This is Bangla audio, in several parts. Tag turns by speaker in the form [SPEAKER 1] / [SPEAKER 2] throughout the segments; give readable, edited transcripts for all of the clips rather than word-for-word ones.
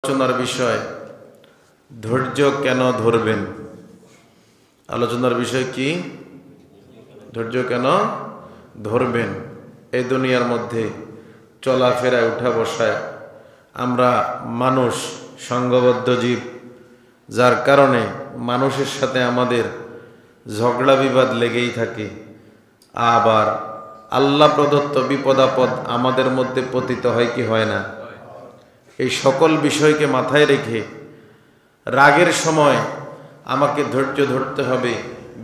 [SPEAKER 1] আলোচনার বিষয় ধৈর্য কেন ধরবেন। আলোচনার বিষয় কি? ধৈর্য কেন ধরবেন। এই দুনিয়ার মধ্যে চলাফেরায় উঠা বসায় আমরা মানুষ সঙ্গবদ্ধ জীব, যার কারণে মানুষের সাথে আমাদের ঝগড়া বিবাদ লেগেই থাকে। আবার আল্লাহ প্রদত্ত বিপদ আপদ আমাদের মধ্যে পতিত হয় কি হয় না? এই সকল বিষয়কে মাথায় রেখে রাগের সময় আমাকে ধৈর্য ধরতে হবে,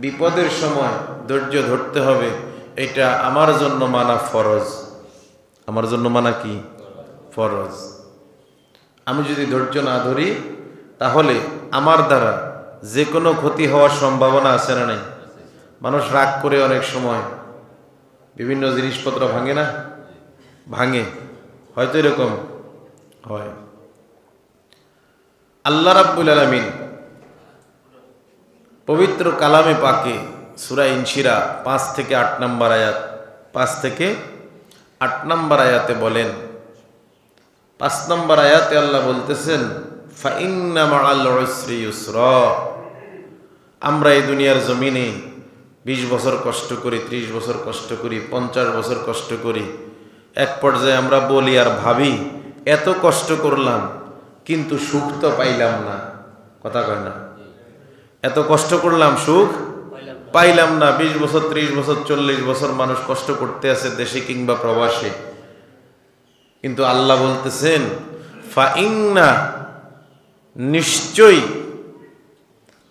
[SPEAKER 1] বিপদের সময় ধৈর্য ধরতে হবে। এটা আমার জন্য মানা ফরজ। আমার জন্য মানা কি? ফরজ। আমি যদি ধৈর্য না ধরি তাহলে আমার দ্বারা যে কোনো ক্ষতি হওয়ার সম্ভাবনা আছে না নাই? মানুষ রাগ করে অনেক সময় বিভিন্ন জিনিসপত্র ভাঙে না? ভাঙে, হয়তো এরকম হয়। আল্লাহ রাব্বুল আলামিন পবিত্র কালামে পাকে সূরা ইনশিরা 5 থেকে 8 নম্বর আয়াত, 5 থেকে 8 নম্বর আয়াতে বলেন, 5 নম্বর আয়াতে আল্লাহ বলতেছেন, ফা ইন্না মাআল উসরি ইউসরা। আমরা এই দুনিয়ার জমিনে 20 বছর কষ্ট করি, 30 বছর কষ্ট করি, 50 বছর কষ্ট করি। এক পর্যায়ে আমরা বলি আর ভাবি, এত কষ্ট করলাম কিন্তু সুখ তো পাইলাম না। কথা কয় না? এত কষ্ট করলাম, সুখ পাইলাম না। 20 বছর, 30 বছর, 40 বছর মানুষ কষ্ট করতে আছে দেশে কিংবা প্রবাসে। কিন্তু আল্লাহ বলতেছেন, ফা ইন্না, নিশ্চয়ই,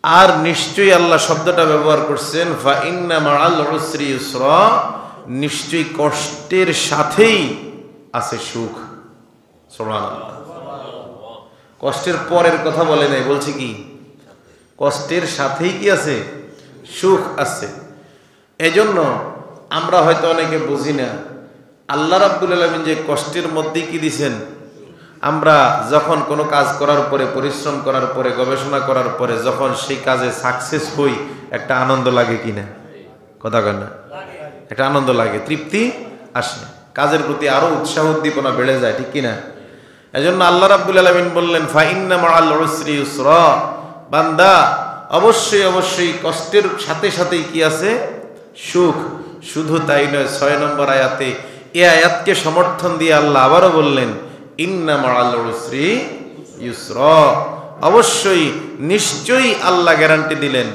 [SPEAKER 1] আর নিশ্চয়ই আল্লাহ শব্দটা ব্যবহার করছেন, ফা ইন্না মাআল উসরি ইউসরা, নিশ্চয়ই কষ্টের সাথেই আছে সুখ। সুবহানাল্লাহ। কষ্টের পরের কথা বলে নাই, বলছে কি? কষ্টের সাথেই কি আছে? সুখ আছে। এজন্য আমরা হয়তো অনেকে বুঝি না আল্লাহ রাব্বুল আলামিন যে কষ্টের মধ্যে কি দিছেন। আমরা যখন কোনো কাজ করার পরে, পরিশ্রম করার পরে, গবেষণা করার পরে যখন সেই কাজে সাকসেস হই, একটা আনন্দ লাগে কিনা? কথা কয় না? একটা আনন্দ লাগে, তৃপ্তি আসে, কাজের প্রতি আরো উৎসাহ উদ্দীপনা বেড়ে যায়, ঠিক কিনা? এজন্য আল্লাহ রাব্বুল আলামিন বললেন, ফা ইন্না মাআল উসরি ইউসরা, বান্দা অবশ্যই অবশ্যই কষ্টের সাথে সাথেই কি আছে? সুখ। শুধু তাই নয়, 6 নম্বর আয়াতে এই আয়াতকে সমর্থন দিয়ে আল্লাহ আবারও বললেন, ইন্না মাআল উসরি ইউসরা, অবশ্যই নিশ্চয়ই আল্লাহ গ্যারান্টি দিলেন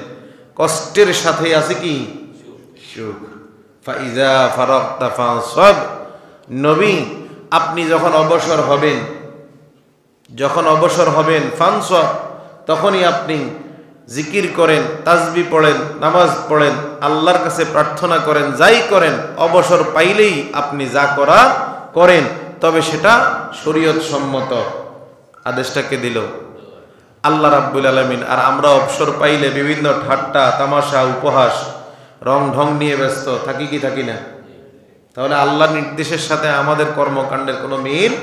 [SPEAKER 1] কষ্টের সাথে আছে কি? সুখ। ফাইজা ফারাগতা ফানসাব, নবী আপনি যখন অবসর হবেন, ফানসাব, তখনই আপনি জিকির করেন, তাসবিহ পড়েন, নামাজ পড়েন, আল্লাহর কাছে প্রার্থনা করেন, যাই করেন, অবসর পাইলেই আপনি যা করার করেন, তবে সেটা শরীয়ত সম্মত। আদেশটাকে দিল আল্লাহ রাব্বুল আলামিন। আর আমরা অবসর পাইলে বিভিন্ন ঠাট্টা তামাশা উপহাস রং ঢং নিয়ে ব্যস্ত থাকি কি থাকি না? তাহলে আল্লাহর নির্দেশের সাথে আমাদের কর্মকাণ্ডের কোনো মিল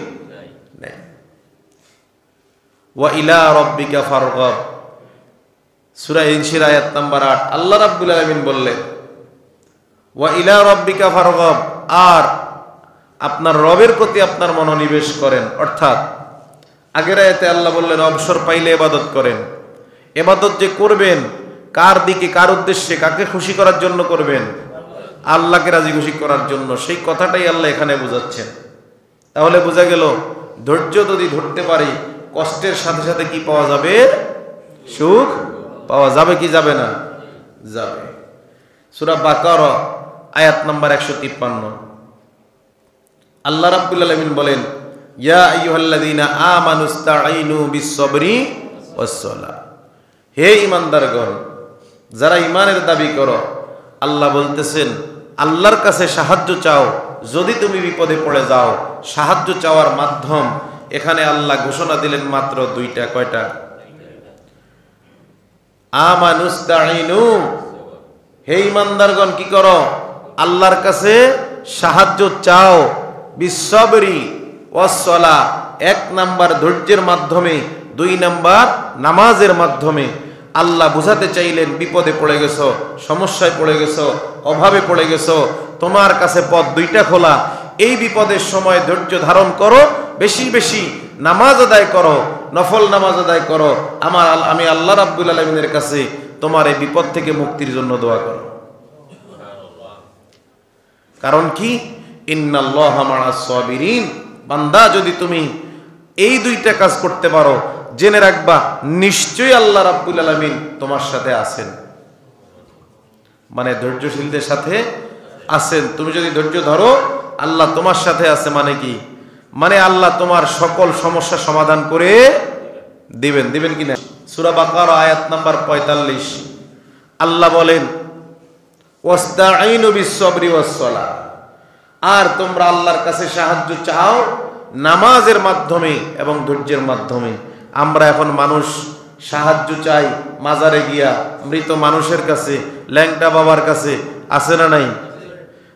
[SPEAKER 1] নেই। ওয়া ইলা রাব্বিকা ফারগাব, সূরা ইনশিরা আয়াত নাম্বার 8 আল্লাহ রাব্বুল আলামিন বললেন, ওয়া ইলা রাব্বিকা ফারগাব, আর আপনার রবের প্রতি আপনার মনোনিবেশ করেন। অর্থাৎ আগের আয়াতে আল্লাহ বললেন অবসর পাইলে ইবাদত করেন। ইবাদত যে করবেন কার দিকে, কার উদ্দেশ্যে, কাকে খুশি করার জন্য করবেন? আল্লাহকে রাজি খুশি করার জন্য। সেই কথাটাই আল্লাহ এখানে বোঝাচ্ছেন। তাহলে বোঝা গেল ধৈর্য যদি ধরতে পারি, কষ্টের সাথে সাথে কি পাওয়া যাবে? সুখ পাওয়া যাবে কি যাবে না? যাবে। সূরা বাকারা আয়াত নাম্বার 153 আল্লাহ রাব্বুল আলামিন বলেন, ইয়া আইয়ুহাল্লাযীনা আমানুস্তাঈনু বিস-সাবরি ওয়াস-সালাহ, হে ঈমানদারগণ, যারা ঈমানের দাবি করো, আল্লাহ বলতেছেন আল্লাহর কাছে সাহায্য চাও। যদি তুমি বিপদে পড়ে যাও, সাহায্য চাওয়ার মাধ্যম এখানে আল্লাহ ঘোষণা দিলেন মাত্র 2টা। কয়টা? আমানুস্তাঈনু, হে ঈমানদারগণ কি করো? আল্লাহর কাছে সাহায্য চাও। বিস-সাবরি ওয়াস-সালাহ, 1 নাম্বার ধৈর্যের মাধ্যমে, 2 নাম্বার নামাজের মাধ্যমে। আল্লাহ বুঝাতে চাইলেন বিপদে পড়ে গেছো, সমস্যায় পড়ে গেছো, অভাবে পড়ে গেছো, তোমার কাছে পথ 2টা খোলা। এই বিপদের সময় ধৈর্য ধারণ করো, বেশি বেশি নামাজ আদায় করো, নফল নামাজ আদায় করো, আমি আল্লাহ রাব্বুল আলামিনের কাছে তোমার এই বিপদ থেকে মুক্তির জন্য দোয়া করো। কারণ কি? ইন্নাল্লাহা মাআস সাবিরিন। বান্দা, যদি তুমি এই দুইটা কাজ করতে পারো, জেনে রাখবা নিশ্চয়ই আল্লাহ রাব্বুল আলামিন তোমার সাথে আছেন। মানে ধৈর্যশীলদের সাথে আছেন। তুমি যদি ধৈর্য ধরো, আল্লাহ তোমার সাথে আছে। মানে কি? মানে আল্লাহ তোমার সকল সমস্যা সমাধান করে দিবেন। দিবেন কিনা? সূরা বাকারা আয়াত নাম্বার 45 আল্লাহ বলেন, ওয়াস্তাঈনু বিস-সাবরি ওয়াস-সালাহ। আর তোমরা আল্লাহর কাছে সাহায্য চাও নামাজের মাধ্যমে এবং ধৈর্যের মাধ্যমে। আমরা এখন মানুষ সাহায্য চাই মাজারে গিয়া, মৃত মানুষের কাছে, ল্যাংটা বাবার কাছে, আছে না নাই?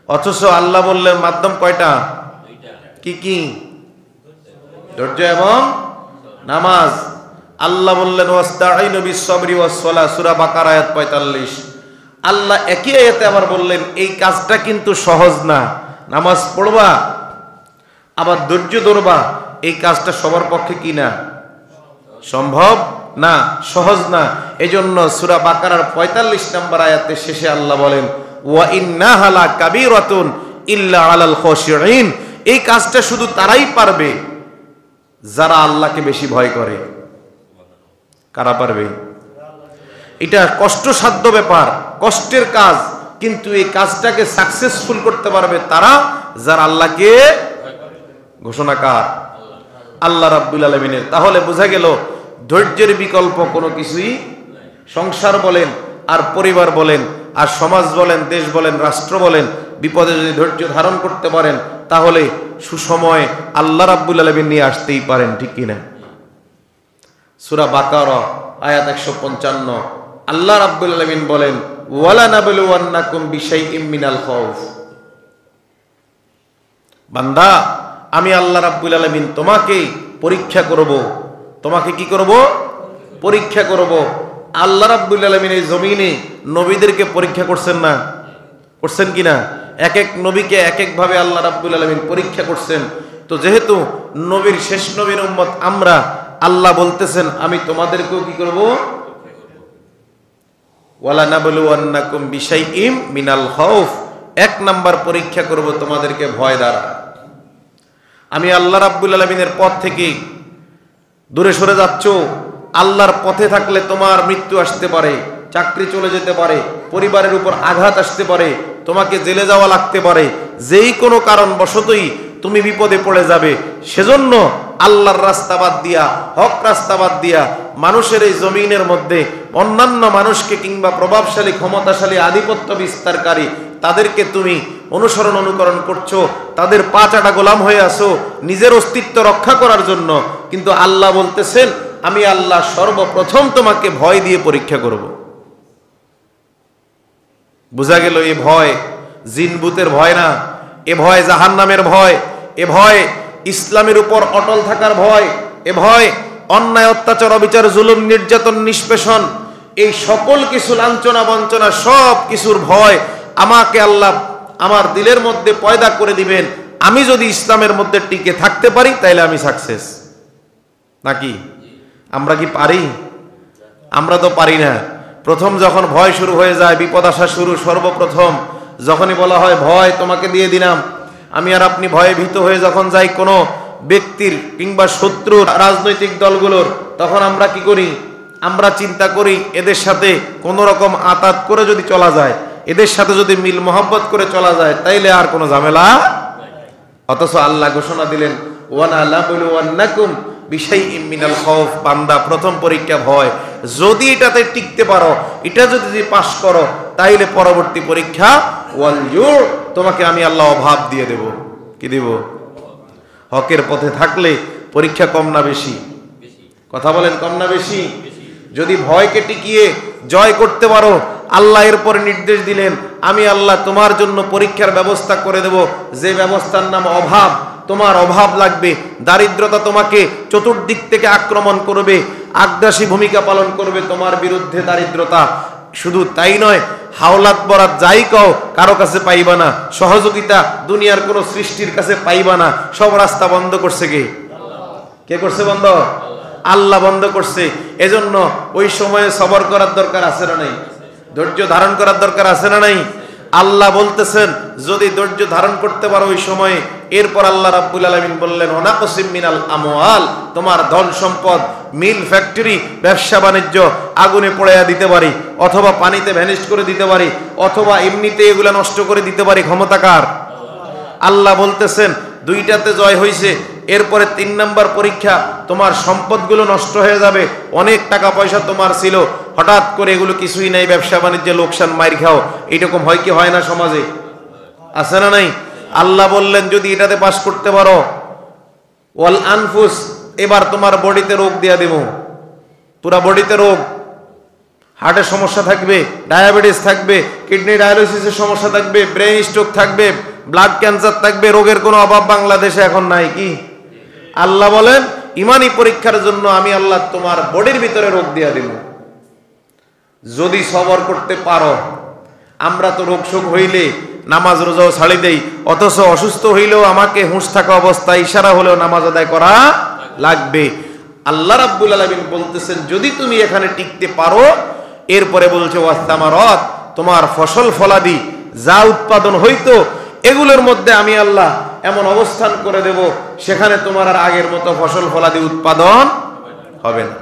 [SPEAKER 1] অথচ আল্লাহ বললেন মাধ্যম কয়টা? কি কি? ধৈর্য এবং নামাজ। আল্লাহ বললেন ওয়াস্তাঈনু বিস-সাবরি ওয়াস-সালাহ, সূরা বাকারা আয়াত 45। আল্লাহ একই আয়াতে আবার বললেন এই কাজটা কিন্তু সহজ না। নামাজ পড়বা আবার ধৈর্য ধরবা, এই কাজটা সবার পক্ষে কি না? সম্ভব না, সহজ না। এজন্য সূরা বাকারার 45 নম্বর আয়াতের শেষে আল্লাহ বলেন ওয়া ইন্নাহা লাকাবীরাতুন ইল্লা আলাল খাশিঈন। এই কাজটা শুধু তারাই পারবে যারা আল্লাহকে বেশি ভয় করে। কারা পারবে? এটা কষ্টসাধ্য ব্যাপার, কষ্টের কাজ, কিন্তু এই কাজটাকে সাকসেসফুল করতে পারবে তারা যারা আল্লাহকে ঘোষণা কার? আল্লাহ রাব্বুল আলামিনের। তাহলে বোঝা গেল ধৈর্যের বিকল্প কোনো কিছুই, সংসার বলেন আর পরিবার বলেন আর সমাজ বলেন, দেশ বলেন, রাষ্ট্র বলেন, বিপদে যদি ধৈর্য ধারণ করতে পারেন তাহলে সুসময় আল্লাহ রাব্বুল আলামিন নিয়ে আসতেই পারেন। ঠিক কিনা? সূরা বাকারা আয়াত 155 আল্লাহ রাব্বুল আলামিন বলেন ওয়ালা নাবলুওয়ান্নাকুম বিশাইইম মিনাল খাউফ। বান্দা, আমি আল্লাহ রাব্বুল আলামিন তোমাকে পরীক্ষা করব। তোমাকে কি করব? পরীক্ষা করব। আল্লাহ রাব্বুল আলামিন এই জমিনে নবীদেরকে পরীক্ষা করছেন না? করছেন কিনা? এক এক নবীকে এক এক ভাবে আল্লাহ রাব্বুল আলামিন পরীক্ষা করছেন। তো যেহেতু নবীর শেষ নবীর উম্মত আমরা, আল্লাহ বলতেছেন আমি তোমাদেরকেও কি করব? ওয়ালা নাবলুওয়ান্নাকুম বিশাইইম মিনাল খাউফ। এক নাম্বার পরীক্ষা করব তোমাদেরকে ভয় দ্বারা। আমি আল্লাহ রাব্বুল আলামিনের পথ থেকে দূরে সরে যাচ্ছ, আল্লাহর পথে থাকলে তোমার মৃত্যু আসতে পারে, চাকরি চলে যেতে পারে, পরিবারের উপর আঘাত আসতে পারে, তোমাকে জেলে যাওয়া লাগতে পারে, যেই কোনো কারণ বশতই তুমি বিপদে পড়ে যাবে। সেজন্য আল্লাহর রাস্তা বাদ দিয়া, হক রাস্তা বাদ দিয়া মানুষের এই জমিনের মধ্যে অন্যান্য মানুষকে কিংবা প্রভাবশালী ক্ষমতাশালী আধিপত্য বিস্তারকারী তাদেরকে তুমি অনুসরণ অনুকরণ করছো, তাদের পা চাটা গোলাম হয়ে আসো নিজের অস্তিত্ব রক্ষা করার জন্য। কিন্তু আল্লাহ বলতেছেন আমি আল্লাহ সর্বপ্রথম তোমাকে ভয় দিয়ে পরীক্ষা করব। বোঝা গেল এ ভয় জিনভূতের ভয় না, এ ভয় জাহান্নামের ভয়, এ ভয় ইসলামের উপর অটল থাকার ভয়, এ ভয় অন্যায় অত্যাচার অবিচার জুলুম নির্যাতন নিষ্পেষণ এই সকল কিছু লাঞ্ছনা বঞ্চনা সব কিছুর ভয় আমাকে আল্লাহ আমার দিলের মধ্যে পয়দা করে দিবেন। আমি যদি ইসলামের মধ্যে টিকে থাকতে পারি তাইলে আমি সাকসেস। নাকি আমরা কি পারি? আমরা তো পারি না। প্রথম যখন ভয় শুরু হয়ে যায়, বিপদ আসা শুরু, সর্বপ্রথম যখনই বলা হয় ভয় তোমাকে দিয়ে দিলাম, আমি আর আপনি ভয়ে ভীত হয়ে যখন যাই কোনো ব্যক্তির কিংবা শত্রুর রাজনৈতিক দলগুলোর, তখন আমরা কি করি? আমরা চিন্তা করি এদের সাথে কোনো রকম আতাত করে যদি চলা যায়, এদের সাথে যদি মিল মোহাব্বত করে চলা যায় তাইলে আর কোনো ঝামেলা। অথচ আল্লাহ ঘোষণা দিলেন ওয়ানা লাবলুওয়ান্নাকুম বিশাইইম মিনাল খাউফ। বান্দা, প্রথম পরীক্ষা ভয়। যদি এটাতে টিকতে পারো, এটা যদি পাস করো, তাইলে পরবর্তী পরীক্ষা ওয়াল জু, তোমাকে আমি আল্লাহ অভাব দিয়ে দেব। কি দেব? হকের পথে থাকলে পরীক্ষা কম না বেশি? কথা বলেন, কম না বেশি? যদি ভয়কে টিকিয়ে জয় করতে পারো, আল্লাহ এরপরে নির্দেশ দিলেন আমি আল্লাহ তোমার জন্য পরীক্ষার ব্যবস্থা করে দেব, যে ব্যবস্থার নাম অভাব। তোমার অভাব লাগবে, দারিদ্রতা তোমাকে চতুর্দিক থেকে আক্রমণ করবে, আগ্রাসী ভূমিকা পালন করবে তোমার বিরুদ্ধে দারিদ্রতা। শুধু তাই নয়, হাওলাত বরাত যাই কও কারো কাছে পাইবা না, সহযোগিতা দুনিয়ার কোনো সৃষ্টির কাছে পাইবা না। সব রাস্তা বন্ধ করছে কে? কে করছে বন্ধ? আল্লাহ বন্ধ করছে। এজন্য ওই সময়ে সবর করার দরকার আছে না নাই? ধৈর্য ধারণ করার দরকার আছে না নাই? আল্লাহ বলতেছেন যদি ধৈর্য ধারণ করতে পারো ওই সময়ে, এরপর আল্লাহ রাব্বুল আলামিন বললেন ওয়ানাকসিম মিনাল আমওয়াল, তোমার ধন সম্পদ, মিল ফ্যাক্টরি, ব্যবসা বাণিজ্য আগুনে পোড়াইয়া দিতে পারি, অথবা পানিতে ভ্যানিশ করে দিতে পারি, অথবা এমনিতে এগুলা নষ্ট করে দিতে পারি। ক্ষমতাকার আল্লাহ বলতেছেন দুইটাতে জয় হয়েছে। এরপরে 3 নাম্বার পরীক্ষা, তোমার সম্পদগুলো নষ্ট হয়ে যাবে। অনেক টাকা পয়সা তোমার ছিল, হঠাৎ করে এগুলো কিছুই নাই, ব্যবসা বাণিজ্যে লোকসান, মাইর খাও। এইরকম হয় কি হয় না সমাজে? আছে না নাই? আল্লাহ বললেন যদি এটাতে পাস করতে পারো, ওয়াল আনফুস, এবার তোমার বডিতে রোগ দিয়া দেব, পুরা বডিতে রোগ, হার্টের সমস্যা থাকবে, ডায়াবেটিস থাকবে, কিডনি ডায়ালিসিসের সমস্যা থাকবে, ব্রেন স্ট্রোক থাকবে, ব্লাড ক্যান্সার থাকবে। রোগের কোনো অভাব বাংলাদেশে এখন নাই। কি আল্লাহ বলেন ইমানি পরীক্ষার জন্য আমি আল্লাহ তোমার বডির ভিতরে রোগ দিয়া দেব যদি সবর করতে পারো। আমরা তো রোগ শোক হইলে নামাজ রোজাও ছাড়ি দেই, অথচ অসুস্থ হইলেও আমাকে হুঁশ থাকা অবস্থায় ইশারা হলেও নামাজ আদায় করা লাগবে। আল্লাহ রাব্বুল আলামিন বলতেছেন যদি তুমি এখানে টিকতে পারো, এরপরে বলছে ওয়াস্তামারত, তোমার ফসল ফলাদি যা উৎপাদন হইতো এগুলোর মধ্যে আমি আল্লাহ এমন অবস্থান করে দেব সেখানে তোমার আর আগের মতো ফসল ফলাদি উৎপাদন হবে না।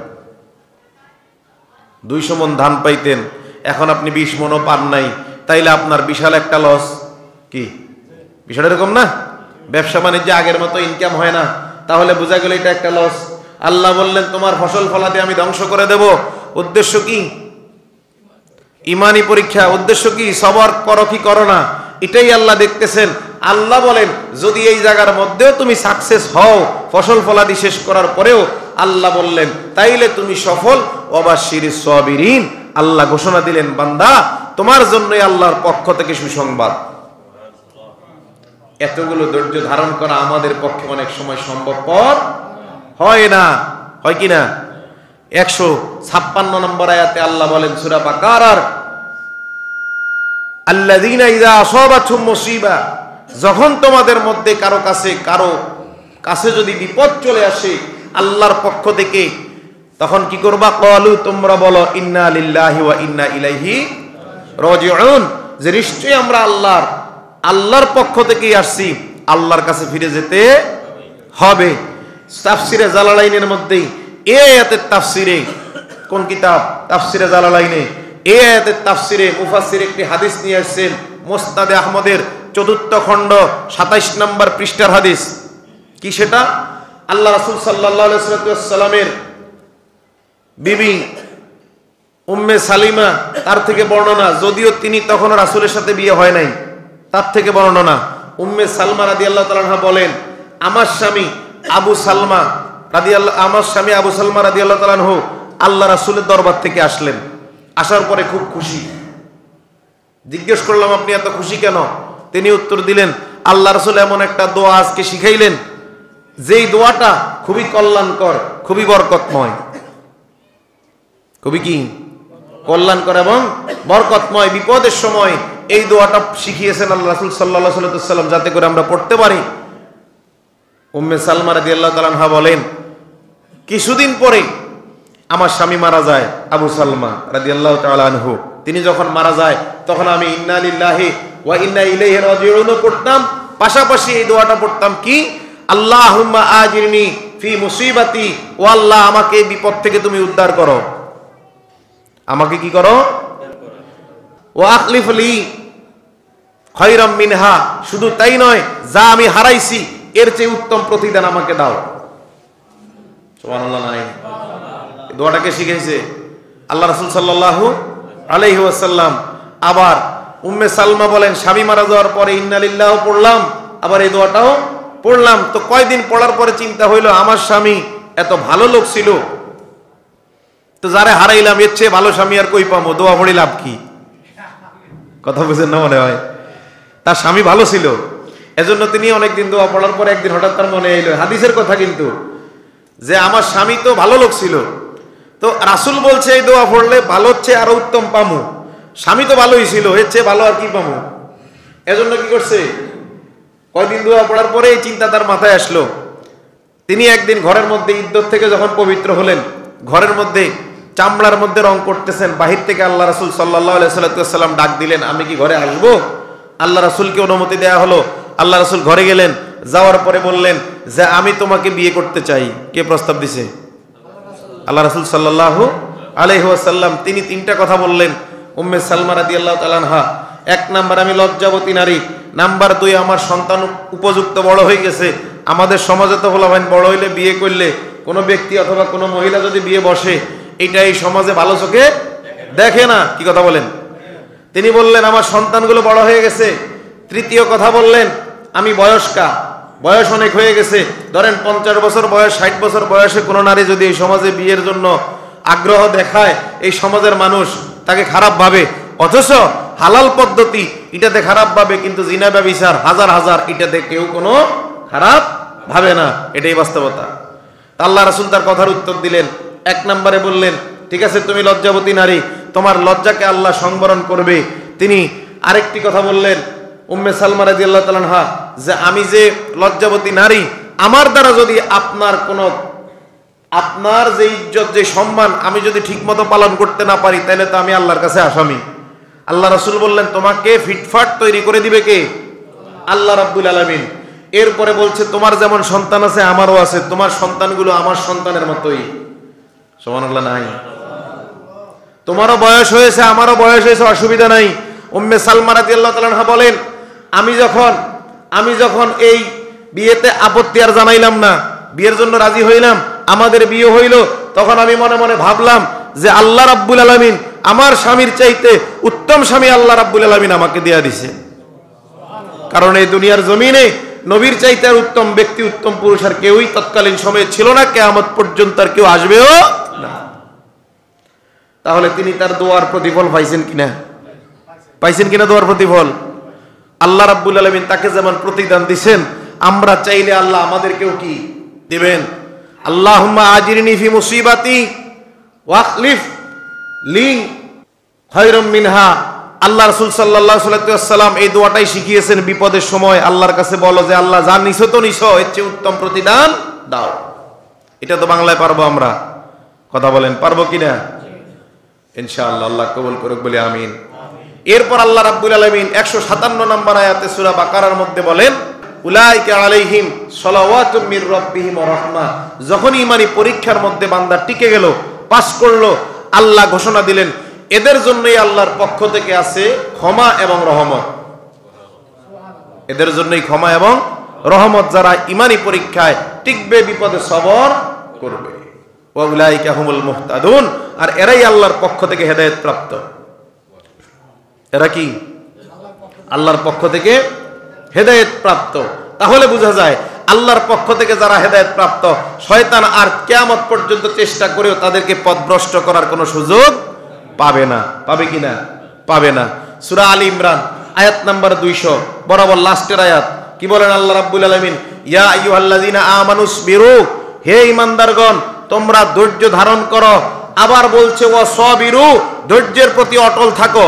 [SPEAKER 1] 200 মণ ধান পাইতেন, এখন আপনি 20 মণও পান নাই, তাইলে আপনার বিশাল একটা লস। কি বিষয়টা এরকম না? ব্যবসা বাণিজ্যে আগের মতো ইনকাম হয় না, তাহলে বোঝা গেল এটা একটা লস। আল্লাহ বললেন তোমার ফসল ফলাদি আমি ধ্বংস করে দেব। উদ্দেশ্য কি? ইমানি পরীক্ষা। উদ্দেশ্য কি? সবর করো কি করো না, এটাই আল্লাহ দেখতেছেন। আল্লাহ বলেন যদি এই জায়গার মধ্যেও তুমি সাকসেস হও, ফসল ফলাদি শেষ করার পরেও, আল্লাহ বললেন তাইলে তুমি সফল। ওয়াবাশশিরিস সাবিরিন, আল্লাহ ঘোষণা দিলেন বান্দা তোমার জন্যই আল্লাহর পক্ষ থেকে সুসংবাদ। এতগুলো ধৈর্য ধারণ করা আমাদের পক্ষে অনেক সময় সম্ভবপর হয় না, হয় কি না? 156 নম্বর আয়াতে আল্লাহ বলেন সূরা বাকারার, আল্লাযীনা ইযা আসাবাতহুম মুসিবা, যখন তোমাদের মধ্যে কারো কাছে যদি বিপদ চলে আসে আল্লাহর পক্ষ থেকে, তখন কি করবা? ক্বালু, তোমরা বলো ইন্না লিল্লাহি ওয়া ইন্না ইলাইহি রাজিউন, যে নিশ্চয়ই আমরা আল্লাহর পক্ষ থেকেই আসছি, আল্লাহর কাছে ফিরে যেতে হবে। তাফসিরে জালালাইনের মধ্যে এই আয়াতের তাফসিরে, কোন কিতাব? তাফসিরে জালালাইনে। এই আয়াতের তাফসিরে মুফাসসির একটি হাদিস নিয়ে আসছেন, মুসনাদে আহমদের 4th খণ্ড 27 নম্বর পৃষ্ঠার হাদিস। কি সেটা? আল্লাহ রাসূল সাল্লাল্লাহু আলাইহি ওয়াসাল্লামের বিবি উম্মে সালিমা, তার থেকে বর্ণনা, যদিও তিনি তখন রাসূলের সাথে বিয়ে হয় নাই, তার থেকে বর্ণনা। উম্মে সালমা রাদিয়াল্লাহু তাআলা আনহা বলেন আমার স্বামী আবু সালমা রাদিয়াল্লাহু তাআলা আনহু আল্লাহ রাসূলের দরবার থেকে আসলেন। আসার পরে খুব খুশি। জিজ্ঞেস করলাম আপনি এত খুশি কেন? তিনি উত্তর দিলেন আল্লাহ রাসূল এমন একটা দোয়া আজকে শিখাইলেন যেই দোয়াটা খুবই কল্যাণকর, খুবই বরকতময়। খুবই কি কল্যাণকর এবং বরকতময়। বিপদের সময় এই দোয়াটা শিখিয়েছেন আল্লাহ রাসূল সাল্লাল্লাহু আলাইহি ওয়াসাল্লাম, যাতে করে আমরা পড়তে পারি। উম্মে সালমা রাদিয়াল্লাহু তাআলা আনহা বলেন কিছুদিন পরে আমার স্বামী মারা যায়, আবু সালমা রাদিয়াল্লাহু তাআলা আনহু। তিনি যখন মারা যায় তখন আমি ইন্না লিল্লাহি ওয়া ইন্না ইলাইহি রাজিউন পড়তাম, পাশাপাশি এই দোয়াটা পড়তাম কি? আল্লাহুম্মা আজিরনি ফি মুসিবাতি, ও আল্লাহ আমাকে এই বিপদ থেকে তুমি উদ্ধার করো, আমাকে কি করো? ওয়া আখলিফ লি খায়রাম মিনহা, শুধু তাই নয়, যা আমি হারাইছি এর চেয়ে উত্তম প্রতিদান আমাকে দাও। সুবহানাল্লাহ। নাই দোয়াটাকে শিখাইছে আল্লাহ রাসূল সাল্লাল্লাহু আলাইহি ওয়াসাল্লাম। আবার উম্মে সালমা বলেন স্বামী মারা যাওয়ার পরে ইন্না লিল্লাহি পড়লাম, আবার এই দোয়াটাও পড়লাম। তো কয়দিন পড়ার পরে চিন্তা হইল আমার স্বামী এত ভালো লোক ছিল, তো যারা হারাইলাম এর চেয়ে ভালো স্বামী আর কই পাবো, দোয়া পড়ে লাভ কি? কথা বুঝেন না মনে হয়? তার স্বামী ভালো ছিল, এজন্য তিনি অনেকদিন দোয়া পড়ার পরে একদিন হঠাৎ তার মনে এলো, হাদিসের কথা কিন্তু, যে আমার স্বামী তো ভালো লোক ছিল, তো রাসূল বলছে এই দোয়া পড়লে ভালো হচ্ছে আরো উত্তম পামু, স্বামী তো ভালোই ছিল, এর চেয়ে ভালো আর কি পামু। এজন্য কি করছে, কয়দিন দোয়া পড়ার পরে এই চিন্তা তার মাথায় আসলো। তিনি একদিন ঘরের মধ্যে ইদ্যত থেকে যখন পবিত্র হলেন, ঘরের মধ্যে চামড়ার মধ্যে রং করতেছেন, বাহির থেকে আল্লাহ রাসূল সাল্লাল্লাহু আলাইহি সাল্লাম ডাক দিলেন, আমি কি ঘরে আসবো? আল্লাহ রাসূলকে অনুমতি দেয়া হলো। আল্লাহ রাসূল ঘরে গেলেন, যাওয়ার পরে বললেন যে আমি তোমাকে বিয়ে করতে চাই। কে প্রস্তাব দিছে? আল্লাহ রাসূল সাল্লাল্লাহু আলাইহি ওয়াসাল্লাম। তিনি তিনটা কথা বললেন। উম্মে সালমা রাদিয়াল্লাহু তাআলা আনহা, এক নাম্বার আমি লজ্জাবতী নারী, নাম্বার 2 আমার সন্তান উপযুক্ত বড় হয়ে গেছে। আমাদের সমাজে তো বলা বড় হইলে বিয়ে করলে কোনো ব্যক্তি অথবা কোনো মহিলা যদি বিয়ে বসে, এটা এই সমাজে ভালো চোখে দেখে না। কি কথা বলেন? তিনি বললেন আমার সন্তানগুলো বড় হয়ে গেছে। তৃতীয় কথা বললেন আমি বয়স্কা, বয়স অনেক হয়ে গেছে। ধরেন 50 বছর বয়স, 60 বছর বয়সে কোনো নারী যদি এই সমাজে বিয়ের জন্য আগ্রহ দেখায়, এই সমাজের মানুষ তাকে খারাপ ভাবে। অথচ হালাল পদ্ধতি এটাতে খারাপ ভাবে, কিন্তু জিনা ব্যভিচার হাজার হাজার, এটাতে কেউ কোনো খারাপ ভাবে না। এটাই বাস্তবতা। আল্লাহ রাসূল তার কথার উত্তর দিলেন। এক নম্বরে বললেন ঠিক আছে তুমি লজ্জাবতী নারী, তোমার লজ্জাকে আল্লাহ সংবরণ করবে। তিনি আরেকটি কথা বললেন উম্মে সালমা রাদিয়াল্লাহু তাআলা আনহা, যে আমি যে লজ্জাবতী নারী, আমার দ্বারা যদি আপনার যে ইজ্জত যে সম্মান আমি যদি ঠিকমতো পালন করতে না পারি, তাহলে তো আমি আল্লাহর কাছে আসামি। আল্লাহ রাসূল বললেন তোমাকে ফিটফাট তৈরি করে দিবে কে? আল্লাহ রাব্বুল আলামিন। এরপরে বলছে তোমার যেমন সন্তান আছে আমারও আছে, তোমার সন্তানগুলো আমার সন্তানের মতোই। সুবহানাল্লাহ। নাই তোমারও বয়স হয়েছে আমারও বয়স হয়েছে, অসুবিধা নাই। উম্মে সালমা রাদিয়াল্লাহু তাআলা আনহা বলেন আমি যখন এই বিয়েতে আপত্তি আর জানাইলাম না, বিয়ের জন্য রাজি হইলাম, আমাদের বিয়ে হইল, তখন আমি মনে মনে ভাবলাম যে আল্লাহ রাব্বুল আলামিন আমার স্বামীর চাইতে উত্তম স্বামী আল্লাহ রাব্বুল আলামিন আমাকে দেয়া দিছে। কারণ এই দুনিয়ার জমিনে নবীর চাইতে আর উত্তম ব্যক্তি, উত্তম পুরুষ আর কেউই তৎকালীন সময়ে ছিল না, কিয়ামত পর্যন্ত আর কেউ আসবেও না। তাহলে তিনি তার দোয়ার প্রতিফল পাইছেন কিনা? দোয়ার প্রতিফল আল্লাহ রাব্বুল আলামিন তাকে যেমন প্রতিদান দিবেন, আমরা চাইলে আল্লাহ আমাদেরকেও কি দিবেন? আল্লাহুম্মা আজিরনি ফি মুসিবাতি ওয়াখলিফ লি খায়রাম মিনহা। আল্লাহ রাসূল সাল্লাল্লাহু আলাইহি ওয়াসাল্লাম এই দোয়াটাই শিখিয়েছেন, বিপদের সময় আল্লাহর কাছে বলো যে আল্লাহ যা নিছো তো নিছো, এর চেয়ে উত্তম প্রতিদান দাও। এটা তো বাংলায় পারবো আমরা। কথা বলেন পারবো কিনা? ইনশাআল্লাহ। আল্লাহ কবুল করুক বলি আমিন। এরপর আল্লাহ রাব্বুল আলামিন 157 নম্বর আয়াতে সূরা বাকারার মধ্যে বলেন উলাইকা আলাইহিম সালাওয়াতুম মির রাব্বিহিম ওয়া রাহমা। যখন ঈমানি পরীক্ষার মধ্যে বান্দা টিকে গেল, পাস করলো, আল্লাহ ঘোষণা দিলেন এদের জন্যই আল্লাহর পক্ষ থেকে আছে ক্ষমা এবং রহমত। এদের জন্যই ক্ষমা এবং রহমত, যারা ঈমানি পরীক্ষায় টিকবে, বিপদে সবর করবে। ওয়া উলাইকা হুমুল মুহতাদুন। আর এরাই আল্লাহর পক্ষ থেকে হেদায়েত প্রাপ্ত। এরা কি আল্লাহর পক্ষ থেকে হেদায়েত প্রাপ্ত। তাহলে বোঝা যায় আল্লাহর পক্ষ থেকে যারা হেদায়েত প্রাপ্ত, শয়তান আর কিয়ামত পর্যন্ত চেষ্টা করেও তাদেরকে পথভ্রষ্ট করার কোনো সুযোগ পাবে না। পাবে কিনা? পাবে না। সূরা আলী ইমরান আয়াত নাম্বার 200, বরাবর লাস্টের আয়াত। কি বলেন আল্লাহ রাব্বুল আলামিন? ইয়া আইয়ুহাল্লাযীনা আমানুসবিরু, হে ঈমানদারগণ তোমরা ধৈর্য ধারণ করো। আবার বলছে ওয়াসাবিরু, ধৈর্যের প্রতি অটল থাকো।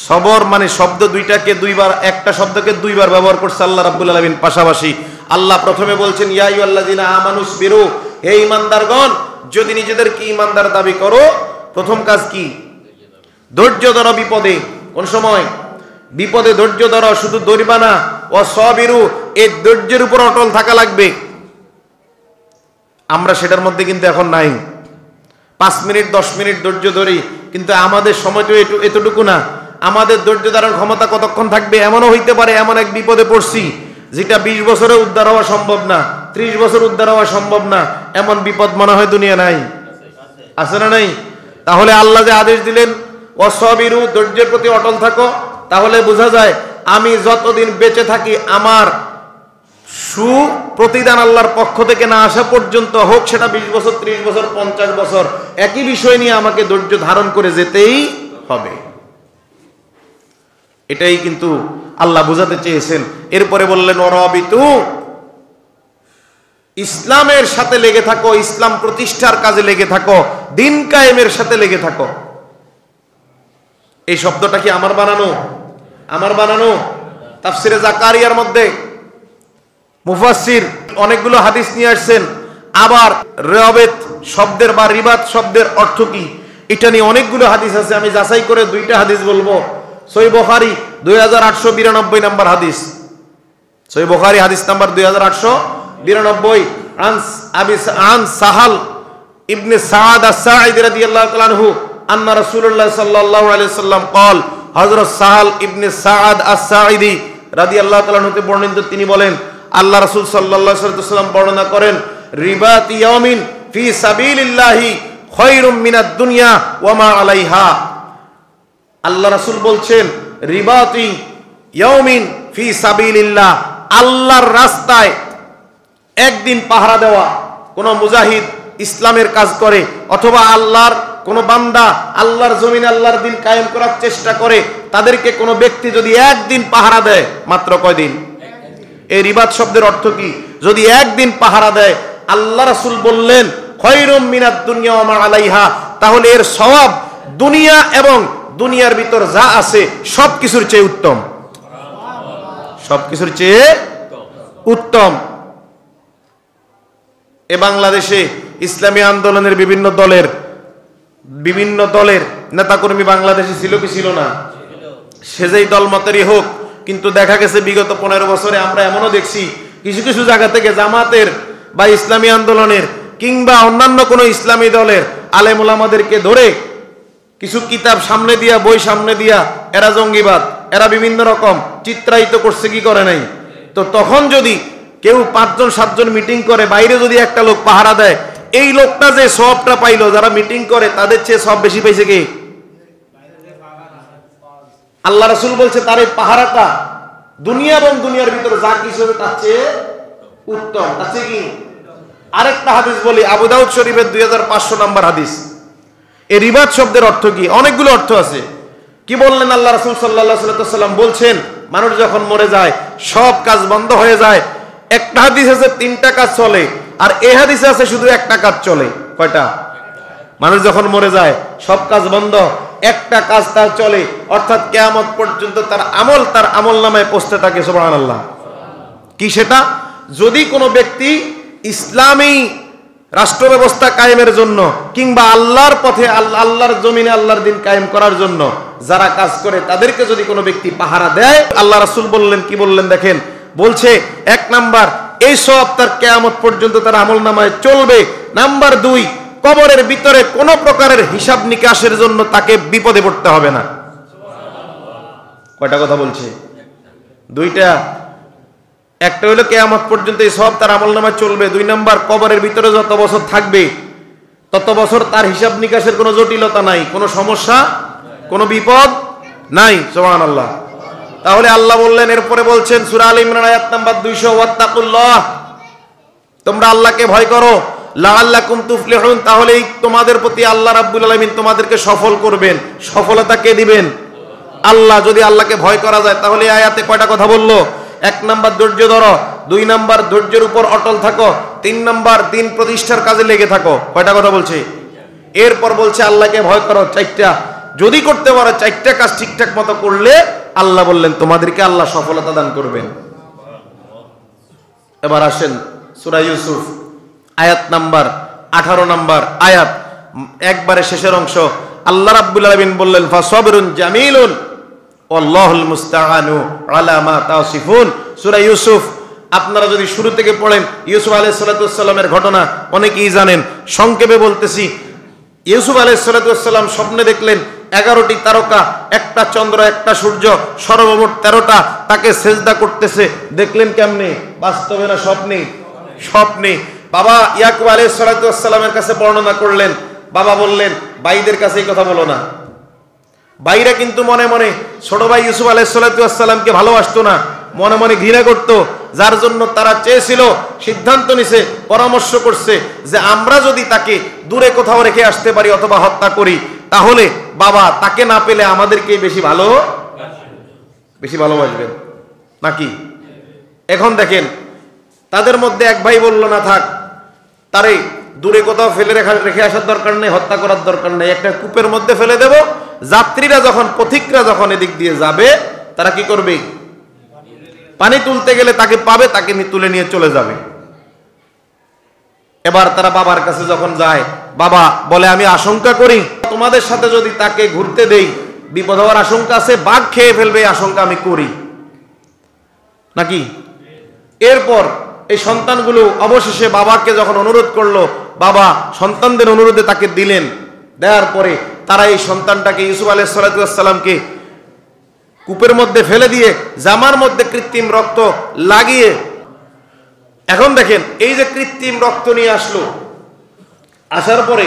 [SPEAKER 1] সবর মানে শব্দ দুইটাকে দুইবার, একটা শব্দকে দুইবার ব্যবহার করছে আল্লাহ রাব্বুল আলামিন পাশাপাশি। আল্লাহ প্রথমে বলছেন ইয়া আইয়ুহাল্লাযীনা আমানুসবিরু, হে ঈমানদারগণ যদি নিজেদেরকে ঈমানদার দাবি করো, প্রথম কাজ কি? ধৈর্য ধরো বিপদে। কোন সময়? বিপদে ধৈর্য ধরো, শুধু দৌড়বা না। ওয়াসাবিরু, এই ধৈর্যের উপর অটল থাকা লাগবে। আমরা সেটার মধ্যে কিন্তু এখন নাই। 5 মিনিট 10 মিনিট ধৈর্য ধরি, কিন্তু আমাদের সময় তো এতটুকু না। আমাদের ধৈর্য ধারণ ক্ষমতা কতক্ষণ থাকবে? এমনও হইতে পারে এমন এক বিপদে পড়ছি যেটা 20 বছরে উদ্ধার হওয়া সম্ভব না, 30 বছর উদ্ধার হওয়া সম্ভব না। এমন বিপদ মনে হয় দুনিয়া নাই? আছে না নাই? তাহলে আল্লাহ যে আদেশ দিলেন ওয়াসাবিরু, ধৈর্যের প্রতি অটল থাকো, তাহলে বোঝা যায় আমি যতদিন বেঁচে থাকি আমার সুপ্রতিদান আল্লাহর পক্ষ থেকে না আসা পর্যন্ত, হোক সেটা 20 বছর 30 বছর 50 বছর, একই বিষয় নিয়ে আমাকে ধৈর্য ধারণ করে যেতেই হবে। এটাই কিন্তু আল্লাহ বুঝাতে চেয়েছেন। এরপরে বললেন ওয়ারাবিতু, ইসলামের সাথে লেগে থাকো, ইসলাম প্রতিষ্ঠার কাজে লেগে থাকো, দিন কায়েমের সাথে লেগে থাকো। এই শব্দটা কি আমার বানানো? আমার বানানো? তাফসিরে জাকারিয়ার মধ্যে মুফাসসির অনেকগুলো হাদিস নিয়ে আসছেন। আবার রিবাত শব্দের বা রিবাত শব্দের অর্থ কি এটা নিয়ে অনেকগুলো হাদিস আছে। আমি যাচাই করে দুইটা হাদিস বলবো। সহিহ বুখারী 2892 নম্বর হাদিস, সহিহ বুখারী হাদিস নাম্বার 2892, আন সাহাল ইবনে সাআদ আস-সাঈদী রাদিয়াল্লাহু তাআলা আনহু আন্না রাসূলুল্লাহ সাল্লাল্লাহু আলাইহি ওয়াসাল্লাম قال, হযরত সাহাল ইবনে সাআদ আস-সাঈদী রাদিয়াল্লাহু তাআলা আনহু বর্ণিত, তিনি বলেন আল্লাহ রাসূল সাল্লাল্লাহু আলাইহি ওয়াসাল্লাম বর্ণনা করেন, রিবাত ইয়াউমিন ফি সাবিলিল্লাহি খায়রুম মিনাদ দুনিয়া ওয়া মা আলাইহা। আল্লাহ রাসূল বলছেন রিবাতি ইয়াউমিন ফি সাবিলিল্লাহ, আল্লাহর রাস্তায় একদিন পাহারা দেওয়া। কোন মুজাহিদ ইসলামের কাজ করে অথবা আল্লাহর কোন বান্দা আল্লাহর জমিনে আল্লাহর দিন কায়েম করার চেষ্টা করে, তাদেরকে কোন ব্যক্তি যদি একদিন পাহারা দেয়, মাত্র কয়দিন? এই রিবাত শব্দের অর্থ কি? যদি একদিন পাহারা দেয়, আল্লাহ রাসূল বললেন খায়রুম মিনাদ দুনিয়া ওয়া মা আলাইহা, তাহলে এর সওয়াব দুনিয়া এবং দুনিয়ার ভিতর যা আছে সবকিছুর চেয়ে উত্তম, সবকিছুর চেয়ে উত্তম। এ বাংলাদেশে ইসলামী আন্দোলনের বিভিন্ন দলের নেতাকর্মী বাংলাদেশে ছিল কি ছিল না? সে যেই দল মতেরই হোক, কিন্তু দেখা গেছে বিগত 15 বছরে আমরা এমনও দেখছি কিছু কিছু জায়গা থেকে জামাতের বা ইসলামী আন্দোলনের কিংবা অন্যান্য কোনো ইসলামী দলের আলেম ওলামাদেরকে ধরে কিছু কিতাব সামনে দিয়া, বই সামনে দিয়া এরা জঙ্গিবাদ, এরা বিভিন্ন রকম চিত্রায়িত করছে, কি করে নাই? তো তখন যদি কেউ 5 জন 7 জন মিটিং করে, বাইরে যদি একটা লোক পাহারা দেয়, এই লোকটা যে সবটা পাইলো, যারা মিটিং করে তাদের চেয়ে সব বেশি পাইছে কে? আল্লাহ রাসূল বলছে তার এই পাহারাটা দুনিয়া এবং দুনিয়ার ভিতরে যা কিছু তার চেয়ে উত্তম। আছে কি? আরেকটা হাদিস বলি, আবু দাউদ শরীফের 2500 নম্বর হাদিস। এই রিবাত শব্দের অর্থ কি? অনেকগুলো অর্থ আছে। কি বললেন আল্লাহ রাসূল সাল্লাল্লাহু আলাইহি ওয়াসাল্লাম? বলছেন মানুষ যখন মরে যায় সব কাজ বন্ধ হয়ে যায়। একটা হাদিস আছে 3টা কাজ চলে, আর এই হাদিসে আছে শুধু একটা কাজ চলে। কয়টা? মানুষ যখন মরে যায় সব কাজ বন্ধ, একটা কাজ তার চলে, অর্থাৎ কিয়ামত পর্যন্ত তার আমলনামায় পৌঁছতে থাকে। সুবহানাল্লাহ। কি সেটা? যদি কোনো ব্যক্তি ইসলামী রাষ্ট্র ব্যবস্থা কায়েমের জন্য কিংবা আল্লাহর পথে আল্লাহর জমিনে আল্লাহর দিন কায়েম করার জন্য যারা কাজ করে, তাদেরকে যদি কোনো ব্যক্তি পাহারা দেয়, আল্লাহ রাসূল বললেন, কি বললেন দেখেন, বলছে 1 নাম্বার এই সব তার কিয়ামত পর্যন্ত তার আমলনামায় চলবে। নাম্বার 2, কবরের ভিতরে কোনো প্রকারের হিসাব নিকাশের জন্য তাকে বিপদে পড়তে হবে না। কয়টা কথা বলছে? 2টা। একটা হলো কিয়ামত পর্যন্ত এই সব তার আমলনামায় চলবে। 2 নাম্বার, কবরের ভিতরে যত বছর থাকবে তত বছর তার হিসাব নিকাশের কোনো জটিলতা নাই, কোনো সমস্যা, কোনো বিপদ নাই। সুবহানাল্লাহ। তাহলে আল্লাহ বললেন, এরপরে বলছেন সূরা আল ইমরান আয়াত নাম্বার 200, ওয়াত্তাকুল্লাহ, তোমরা আল্লাহকে ভয় করো, লাআল্লাকুম তুফলিহুন, তাহলেই তোমাদের প্রতি আল্লাহ রাব্বুল আলামিন তোমাদেরকে সফল করবেন। সফলতা কে দিবেন? আল্লাহ। যদি আল্লাহকে ভয় করা যায়, তাহলে এই আয়াতে কয়টা কথা বললো? 1 নাম্বার ধৈর্য ধরো, 2 নাম্বার ধৈর্যের উপর অটল থাকো, 3 নাম্বার দিন প্রতিষ্ঠার কাজে লেগে থাকো। কয়টা কথা বলছে? এরপর বলছে আল্লাহকে ভয় করো 4টা। যদি করতে পারো 4টা কাজ ঠিকঠাক মতো করলে আল্লাহ বললেন তোমাদেরকে আল্লাহ সফলতা দান করবেন। এবার আসেন সূরা ইউসুফ আয়াত নাম্বার 18 নাম্বার আয়াত, একবারে শেষের অংশ। আল্লাহ রাব্বুল আলামিন বললেন ফাসাবরুন জামিলুন ওয়াল্লাহুল মুস্তাআনু আলা মা তাসিফুন। সূরা ইউসুফ আপনারা যদি শুরু থেকে পড়েন, ইউসুফ আলাইহিস সালাতু ওয়াস সালামের ঘটনা অনেকেই জানেন, সংক্ষেপে বলতেছি। ইউসুফ আলাইহিস সালাতু ওয়াস সালাম স্বপ্নে দেখলেন 11টি তারকা, একটা চন্দ্র, একটা সূর্য, সর্বমোট 13টা তাকে সেজদা করতেছে। দেখলেন কেমনে? বাস্তবে না স্বপ্নে? স্বপ্নে। বাবা ইয়াকুব আলাইহিস সালাতু ওয়াস সালামের কাছে বর্ণনা করলেন। বাবা বললেন ভাইদের কাছে এই কথা বলো না। ভাইরা কিন্তু মনে মনে ছোট ভাই ইউসুফ আলাইহিস সালাতু ওয়াস সালামকে ভালোবাসতো না, মনে মনে ঘৃণা করত। যার জন্য তারা চেয়েছিল, সিদ্ধান্ত নিছে, পরামর্শ করছে যে আমরা যদি তাকে দূরে কোথাও রেখে আসতে পারি অথবা হত্যা করি, তাহলে বাবা তাকে না পেলে আমাদেরকে বেশি ভালোবাসবেন নাকি? এখন দেখেন, তাদের মধ্যে এক ভাই বলল না থাক, তারে দূরে কোথাও ফেলে রেখে আসার দরকার নেই, হত্যা করার দরকার নেই, একটা কূপের মধ্যে ফেলে দেব। যাত্রীরা যখন, পথিকরা যখন এদিক দিয়ে যাবে, তারা কি করবে? পানি তুলতে গেলে তাকে পাবে, তাকে তুলে নিয়ে চলে যাবে। এবার তারা বাবার কাছে যখন যায়, বাবা বলে আমি আশঙ্কা করি তোমাদের সাথে যদি তাকে ঘুরতে দেই বিপদ হওয়ার আশঙ্কা আছে, বাঘ খেয়ে ফেলবে এই আশঙ্কা আমি করি নাকি। এরপর এই সন্তানগুলো অবশেষে বাবাকে যখন অনুরোধ করলো, বাবা সন্তানদের অনুরোধে তাকে দিলেন। দেওয়ার পরে তারা এই সন্তানটাকে ইউসুফ আলাইহিস সালামকে কূপের মধ্যে ফেলে দিয়ে জামার মধ্যে কৃত্রিম রক্ত লাগিয়ে, এখন দেখেন এই যে কৃত্রিম রক্ত নিয়ে আসলো, আসার পরে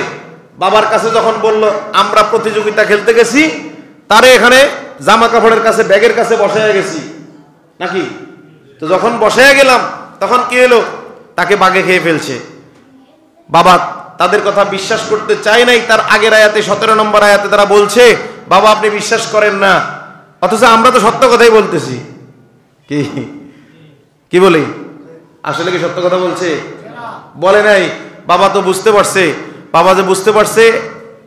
[SPEAKER 1] বাবার কাছে যখন বলল আমরা প্রতিযোগিতা খেলতে গেছি, তারে এখানে জামা কাপড়ের কাছে ব্যাগের কাছে বসায় গেছি নাকি। তো যখন বসায় গেলাম তখন কি হলো, তাকে বাঘে খেয়ে ফেলছে। বাবা তাদের কথা বিশ্বাস করতে চায় নাই। তার আগের আয়াতে 17 নম্বর আয়াতে তারা বলছে বাবা আপনি বিশ্বাস করেন না, অথচ আমরা তো সত্য কথাই বলতেছি। কি কি বলি, আসলে কি সত্য কথা বলছে? বলে নাই। বাবা তো বুঝতে পারছে, বাবা যে বুঝতে পারছে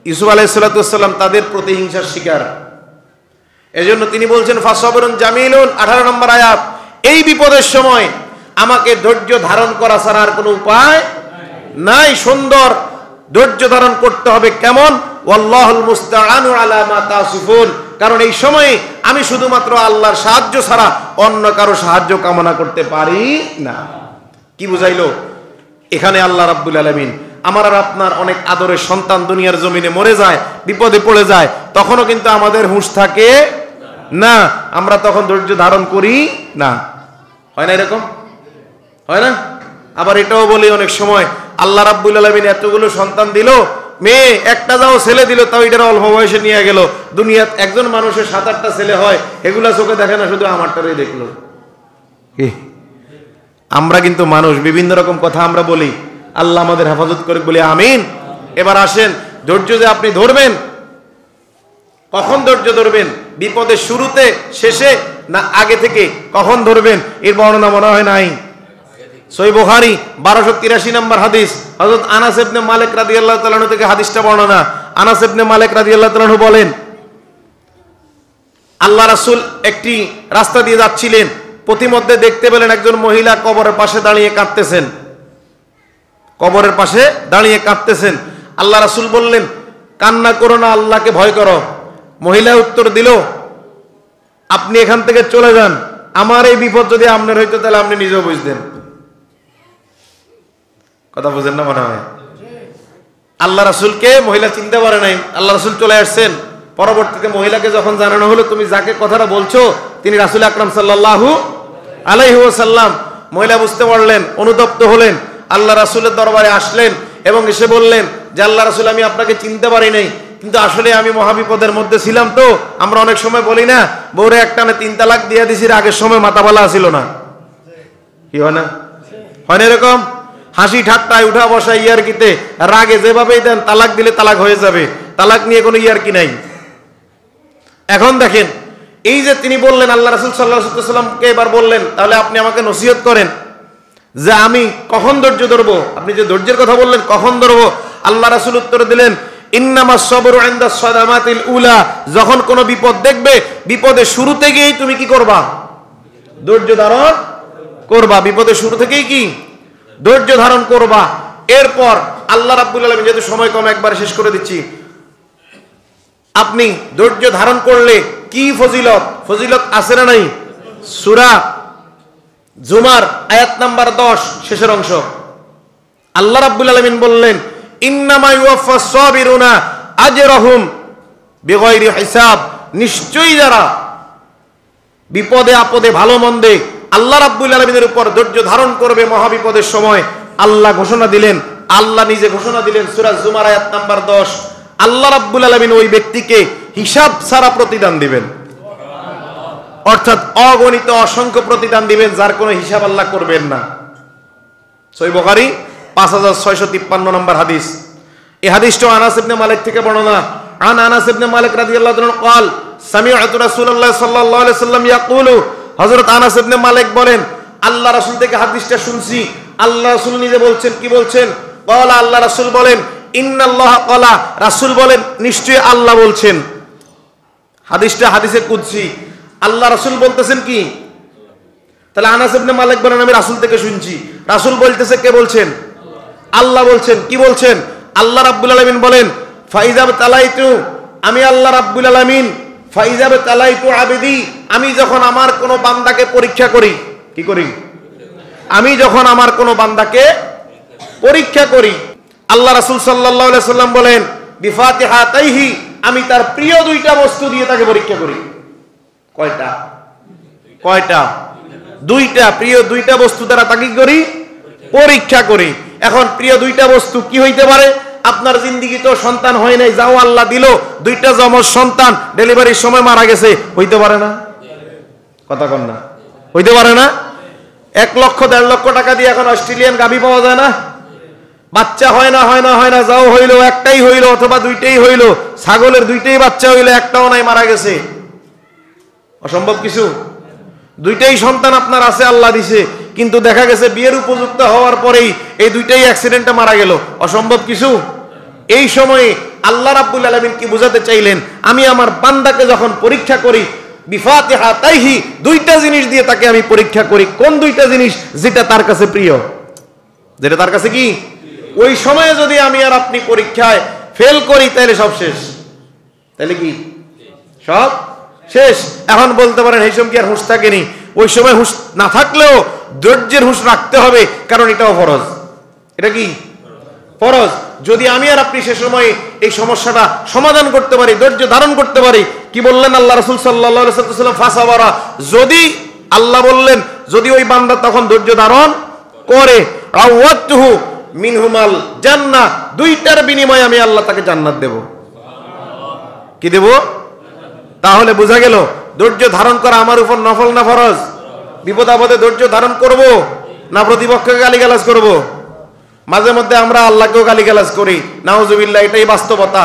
[SPEAKER 1] ইউসুফ আলাইহিস সালাম তাদের প্রতিহিংসার শিকার, এজন্য তিনি বলছেন ফাসবরুন জামিলুন, 18 নম্বর আয়াত, এই বিপদের সময় আমাকে ধৈর্য ধারণ করা ছাড়া আর কোনো উপায় নাই। সুন্দর ধৈর্য ধারণ করতে হবে। কেমন? ওয়াল্লাহুল মুস্তাআনু আলা মা তাসিফুন, কারণ এই সময়ে আমি শুধুমাত্র আল্লাহর সাহায্য ছাড়া অন্য কারো সাহায্য কামনা করতে পারি না। কি বুঝাইলো? এখানে আল্লাহ রাব্বুল আলামিন আমার আর আপনার অনেক আদরের সন্তান দুনিয়ার জমিনে মরে যায়, বিপদে পড়ে যায়, তখনও কিন্তু আমাদের হুঁশ থাকে না, আমরা তখন ধৈর্য ধারণ করি না। হয় না এরকম? হয় না? আবার এটাও বলি অনেক সময় আল্লাহ রাব্বুল আলামিন এতগুলো সন্তান দিল, মেয়ে একটা যাও ছেলে দিল, তাও এটার অল্প বয়সে নিয়ে গেল। দুনিয়াত একজন মানুষের 7-8টা ছেলে হয়, এগুলা চোখে দেখে না, শুধু আমারটারই দেখলো। আমরা কিন্তু মানুষ, বিভিন্ন রকম কথা আমরা বলি, আল্লাহ আমাদের হেফাজত করে বলি আমিন। এবার আসেন, ধৈর্য যে আপনি ধরবেন, কখন ধৈর্য ধরবেন? বিপদের শুরুতে, শেষে, না আগে থেকে? কখন ধরবেন এর বর্ণনা মনে হয় নাই। সহিহ বুখারী 1283 নম্বর হাদিস, হযরত আনাস ইবনে মালিক রাদিয়াল্লাহু তাআলা আনহু থেকে হাদিসটা বর্ণনা। আনাস ইবনে মালিক রাদিয়াল্লাহু তাআলা আনহু বলেন, আল্লাহ রাসূল একটি রাস্তা দিয়ে যাচ্ছিলেন, পথিমধ্যে দেখতে পেলেন একজন মহিলা কবরের পাশে দাঁড়িয়ে কাঁদতেছেন। কবরের পাশে দাঁড়িয়ে কাঁদতেছেন। আল্লাহ রাসূল বললেন, কান্না করো না, আল্লাহকে ভয় করো। মহিলা উত্তর দিল, আপনি এখান থেকে চলে যান, আমার এই বিপদ যদি আপনার হইতো তাহলে আপনি নিজেও বুঝতেন। কথা বুঝেন না মনে হয়? আল্লাহ রাসূলকে মহিলা চিনতে পারে নাই, আল্লাহ রাসূল চলে আসছেন। পরবর্তীতে মহিলাকে যখন জানানো হলো তুমি যাকে কথাটা বলছো তিনি রাসূল আকরাম সাল্লাল্লাহু আলাইহি ওয়াসাল্লাম, মহিলা বুঝতে পারলেন, অনুতপ্ত হলেন, আল্লাহ রাসূলের দরবারে আসলেন এবং এসে বললেন যে আল্লাহ রাসূল আমি আপনাকে চিনতে পারি নাই, কিন্তু আসলে আমি মহাবিপদের মধ্যে ছিলাম। তো আমরা অনেক সময় বলি না, বউরে একটানে 3 তালাক দিয়ে দিছি, আগের সময় মাথা বলা ছিল না। কি হয় না? হয় না এরকম? হাসি ঠাট্টায় উঠা বসা ইয়ারকিতে রাগে যেভাবেই দেন, তালাক দিলে তালাক হয়ে যাবে, তালাক নিয়ে কোনো ইয়ারকি নাই। এখন দেখেন, এই যে তিনি বললেন, আল্লাহ রাসূল সাল্লাল্লাহু আলাইহি ওয়াসাল্লামকে এবার বললেন তাহলে আপনি আমাকে নসিহত করেন যে আমি কখন ধৈর্য ধরবো। আপনি যে ধৈর্যের কথা বললেন কখন ধরবো, আল্লাহ রাসূল উত্তর দিলেন ইন্নামাস সাবরু ইনদা সাদামাতিল উলা, যখন কোনো বিপদ দেখবে বিপদের শুরু থেকেই তুমি কি করবা? ধৈর্য ধারণ করবা। বিপদের শুরু থেকেই কি ধৈর্য ধারণ করবা। এরপর আল্লাহ রাব্বুল আলামিন, যেহেতু সময় কম একবারে শেষ করে দিচ্ছি, আপনি ধৈর্য ধারণ করলে কি ফজিলত, ফজিলত আছে না নাই? সূরা জুমার আয়াত নাম্বার 10 শেষের অংশ আল্লাহ রাব্বুল আলামিন বললেন ইন্নামা ইউওয়াফাস সাবিরুনা আজরাহুম বিগাইরি হিসাব, নিশ্চয়ই যারা বিপদে আপদে ভালো মন্দে আল্লাহ রাব্বুল আলামিনের উপর ধৈর্য ধারণ করবে মহাবিপদের সময়, আল্লাহ ঘোষণা দিলেন, আল্লাহ নিজে ঘোষণা দিলেন সূরা জুমার আয়াত নাম্বার 10, আল্লাহ রাব্বুল আলামিন ওই ব্যক্তিকে হিসাব ছাড়া প্রতিদান দিবেন। অর্থাৎ অগণিত অসংখ্য প্রতিদান দিবেন, যার কোনো হিসাব আল্লাহ করবেন না। সহিহ বুখারী 5653 নম্বর হাদিস। এই হাদিসটা আনাস ইবনে মালিক থেকে বর্ণনা। আন আনাস ইবনে মালিক রাদিয়াল্লাহু আনহু قال সামি'তু রাসূলুল্লাহ সাল্লাল্লাহু আলাইহি ওয়াসাল্লাম ইয়াকুলু, হযরত আনাস ইবনে মালিক বলেন আল্লাহ রাসূল থেকে হাদিসটা শুনছি, আল্লাহ রাসূল নিজে বলছেন। কি বলছেন? قال, আল্লাহ রাসূল বলেন ইন্নাল্লাহ ক্বালা, রাসূল বলেন নিশ্চয়ই আল্লাহ বলছেন। হাদিসটা হাদিসে কুদসি। আল্লাহ রাসূল বলতেছেন কি? তাহলে আনাস ইবনে মালিক বলেন আমি রাসূল থেকে শুনছি। রাসূল বলতেছে, কে বলছেন? আল্লাহ বলছেন। কি বলছেন? আল্লাহ রাব্বুল আলামিন বলেন ফাইজাব তালাইতু, আমি আল্লাহ রাব্বুল আলামিন ফাইজাব তালাইতু আবিদি, আমি যখন আমার কোন বান্দাকে পরীক্ষা করি, কি করি? আমি যখন আমার কোন বান্দাকে পরীক্ষা করি, আল্লাহ রাসূল সাল্লাল্লাহু আলাইহি সাল্লাম বলেন বিফাতিহাতাইহি, আমি তার প্রিয় দুইটা বস্তু দিয়ে তাকে পরীক্ষা করি। কয়টা? কয়টা? দুইটা। প্রিয় দুইটা বস্তু দ্বারা তাকে করি পরীক্ষা করি। এখন প্রিয় দুইটা বস্তু কি হইতে পারে? আপনার জিন্দেগি তো সন্তান হয় নাই, যাও আল্লাহ দিল দুইটা যমজ সন্তান, ডেলিভারির সময় মারা গেছে, হইতে পারে না? কথা কন না, হইতে পারে না? 1 লক্ষ 1.5 লক্ষ টাকা দিয়ে এখন অস্ট্রেলিয়ান গাভী পাওয়া যায় না? বাচ্চা হয় না, হয় না, হয় না, যাও হইলো, একটাই হইলো অথবা দুইটাই হইলো, ছাগলের দুইটাই বাচ্চা হইলো, একটাও নাই, মারা গেছে। অসম্ভব কিছু? দুইটাই সন্তান আপনার আছে, আল্লাহ দিছে, কিন্তু দেখা গেছে বিয়ের উপযুক্ত হওয়ার পরেই এই দুইটাই অ্যাক্সিডেন্টে মারা গেল। অসম্ভব কিছু? এই সময়ে আল্লাহ রাব্বুল আলামিন কি বুঝাতে চাইলেন? আমি আমার বান্দাকে যখন পরীক্ষা করি বিফাতিহাতাইহি, দুইটা জিনিস দিয়ে তাকে আমি পরীক্ষা করি। কোন দুইটা জিনিস? যেটা তার কাছে প্রিয়, যেটা তার কাছে কি? ওই সময়ে যদি আমি আর আপনি পরীক্ষায় ফেল করি তাহলে সব শেষ। তাহলে কি সব শেষ? এখন বলতে পারেন এই সময় কি আর হুঁশ থাকেনি? ওই সময় হুঁশ না থাকলেও ধৈর্যের হুঁশ রাখতে হবে, কারণ এটাও ফরজ। এটা কি ফরজ? যদি আমি আর আপনি সে সময় এই সমস্যাটা সমাধান করতে পারি, ধৈর্য ধারণ করতে পারি, কি বললেন আল্লাহ রাসূল সাল্লাল্লাহু আলাইহি ওয়াসাল্লাম? ফাসাবারা, যদি আল্লাহ বললেন যদি ওই বান্দা তখন ধৈর্য ধারণ করে, আওয়াতুহু মিনহুমাল জান্নাহ, দুইটার বিনিময়ে আমি আল্লাহ তাকে জান্নাত দেব। কি দেব? তাহলে বোঝা গেল ধৈর্য ধারণ করা আমার উপর নফল না ফরজ? বিপদ আপদে ধৈর্য ধারণ করব না প্রতিপক্ষকে গালিগালাজ করব? মাঝে মধ্যে আমরা আল্লাহকেও গালিগালাজ করি, নাউজুবিল্লাহ, এটাই বাস্তবতা।